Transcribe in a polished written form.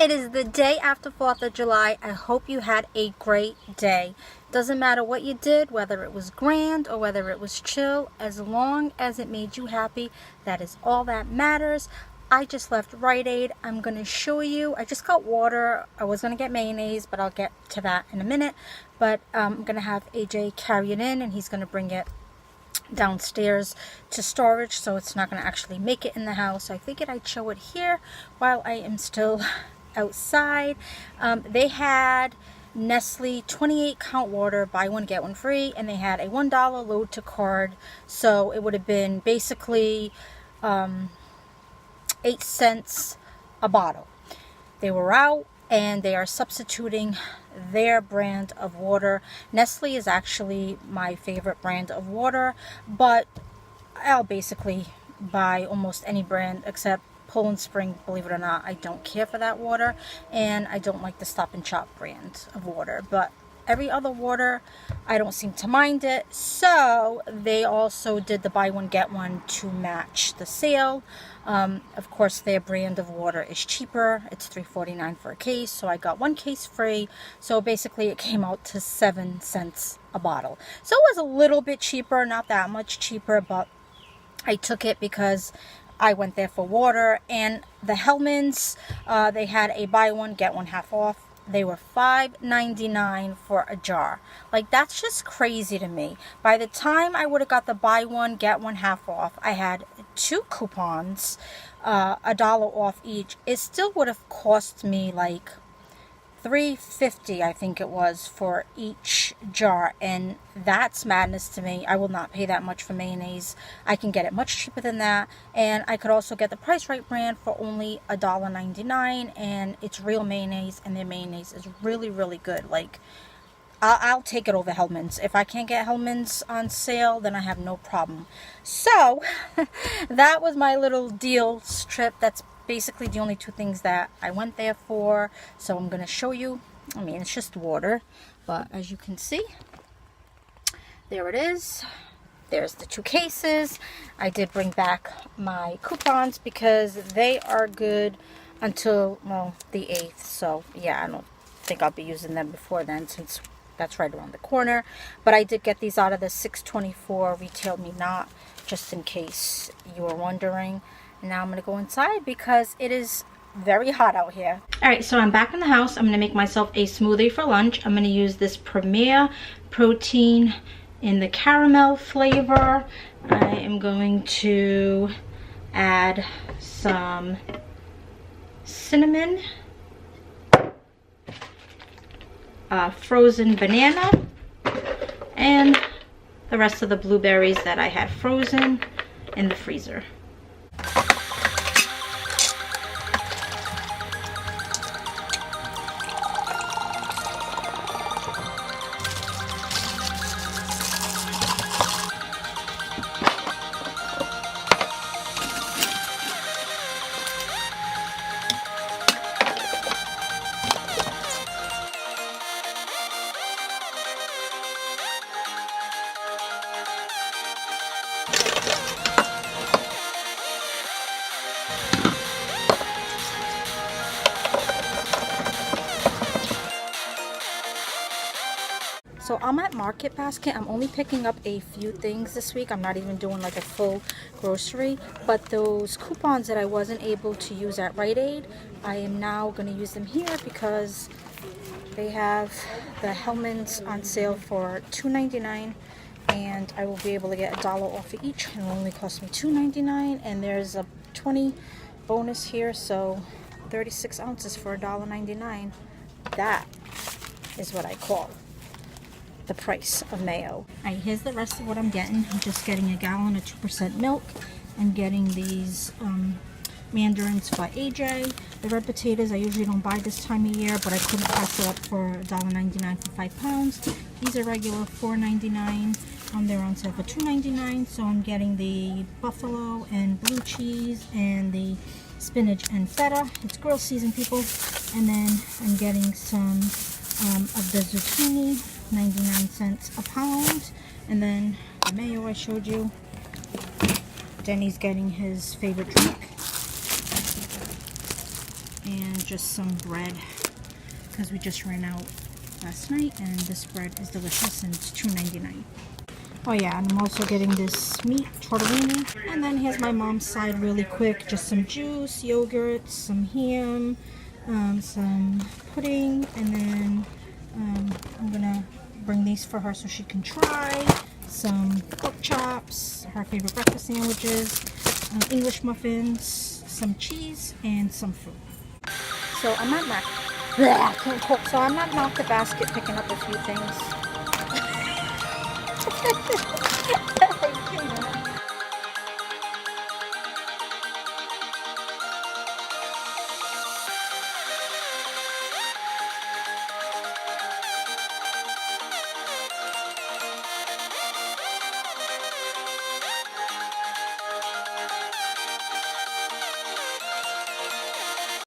It is the day after 4th of July. I hope you had a great day. Doesn't matter what you did, whether it was grand or whether it was chill, as long as it made you happy, that is all that matters. I just left Rite Aid. I'm going to show you. I just got water. I was going to get mayonnaise, but I'll get to that in a minute. But I'm going to have AJ carry it in, and he's going to bring it downstairs to storage, so it's not going to actually make it in the house. So I figured I'd show it here while I am still outside. They had Ltlyl 28 count water, buy one get one free, and they had a $1 load to card, so it would have been basically 8 cents a bottle. They were out, and they are substituting their brand of water. Ltlyl is actually my favorite brand of water, but I'll basically buy almost any brand except Poland Spring. Believe it or not, I don't care for that water, and I don't like the Stop and Shop brand of water, but every other water I don't seem to mind it. So they also did the buy one get one to match the sale. Of course, their brand of water is cheaper. It's $3.49 for a case, so I got one case free. So basically it came out to 7 cents a bottle. So it was a little bit cheaper, not that much cheaper, but I took it because I went there for water. And the Hellmann's, they had a buy one get one half off. They were $5.99 for a jar. Like, that's just crazy to me. By the time I would have got the buy one get one half off, I had 2 coupons, $1 off each. It still would have cost me like $3.50, I think it was, for each jar, and that's madness to me. I will not pay that much for mayonnaise. I can get it much cheaper than that, and I could also get the Price Right brand for only $1.99, and it's real mayonnaise, and their mayonnaise is really, really good. Like, I'll take it over Hellmann's. If I can't get Hellmann's on sale, then I have no problem. So that was my little deals trip. That's basically the only 2 things that I went there for. So I'm going to show you. I mean, it's just water, but as you can see, there it is. There's the 2 cases. I did bring back my coupons because they are good until, well, the 8th. So yeah, I don't think I'll be using them before then, since that's right around the corner. But I did get these out of the 624 Retail Me Not, just in case you were wondering. Now I'm going to go inside because it is very hot out here. Alright, so I'm back in the house. I'm going to make myself a smoothie for lunch. I'm going to use this Premier Protein in the caramel flavor. I am going to add some cinnamon, frozen banana, and the rest of the blueberries that I had frozen in the freezer. So I'm at Market Basket. I'm only picking up a few things this week. I'm not even doing like a full grocery. But those coupons that I wasn't able to use at Rite Aid, I am now going to use them here because they have the Hellmann's on sale for $2.99. And I will be able to get $1 off of each. It will only cost me $2.99. And there's a 20 bonus here. So 36 ounces for $1.99. That is what I call the price of mayo. Alright, here's the rest of what I'm getting. I'm just getting a gallon of 2% milk. I'm getting these mandarins for AJ. The red potatoes I usually don't buy this time of year, but I couldn't pass it up for $1.99 for 5 pounds. These are regular $4.99. They're on sale for $2.99. So I'm getting the buffalo and blue cheese and the spinach and feta. It's grill season, people. And then I'm getting some of the zucchini, 99 cents a pound. And then the mayo I showed you. Denny's getting his favorite drink. and just some bread because we just ran out last night, and this bread is delicious and it's $2.99. Oh yeah, and I'm also getting this meat, tortellini. And then here's my mom's side really quick. Just some juice, yogurt, some ham, some pudding. And then I'm going to bring these for her so she can try. Some pork chops, her favorite breakfast sandwiches, English muffins, some cheese, and some fruit. So I'm at Mac. I can't talk. So I'm at Market Basket picking up a few things.